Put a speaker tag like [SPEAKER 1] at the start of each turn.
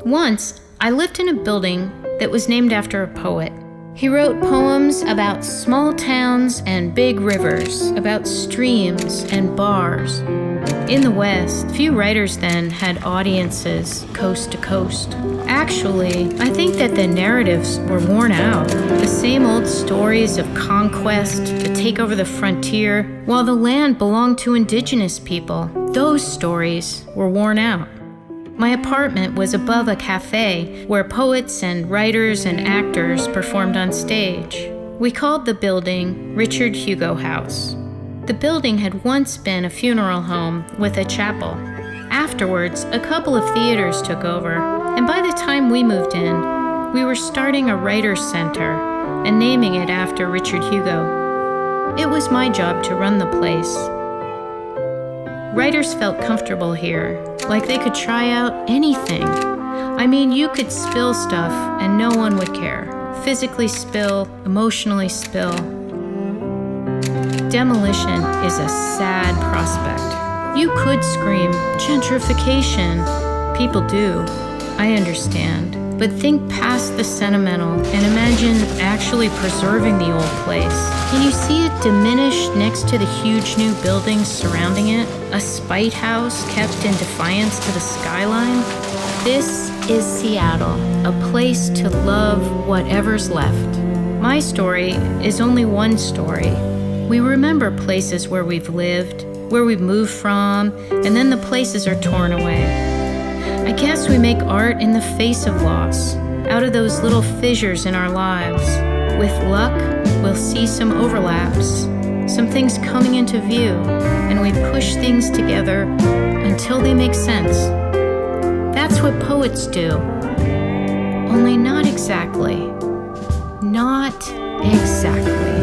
[SPEAKER 1] Once, I lived in a building that was named after a poet. He wrote poems about small towns and big rivers, about streams and bars. In the West, few writers then had audiences coast to coast. Actually, I think that the narratives were worn out. The same old stories of conquest to take over the frontier while the land belonged to indigenous people. Those stories were worn out. My apartment was above a cafe where poets and writers and actors performed on stage. We called the building Richard Hugo House. The building had once been a funeral home with a chapel. Afterwards, a couple of theaters took over, and by the time we moved in, we were starting a writer's center and naming it after Richard Hugo. It was my job to run the place. Writers felt comfortable here, like they could try out anything. I mean, you could spill stuff and no one would care. Physically spill, emotionally spill. Demolition is a sad prospect. You could scream, gentrification. People do. I understand. But think past the sentimental and imagine actually preserving the old place. Can you see it diminish next to the huge new buildings surrounding it? A spite house kept in defiance to the skyline? This is Seattle, a place to love whatever's left. My story is only one story. We remember places where we've lived, where we've moved from, and then the places are torn away. I guess we make art in the face of loss, out of those little fissures in our lives. With luck, we'll see some overlaps, some things coming into view, and we push things together until they make sense. That's what poets do. Only not exactly. Not exactly.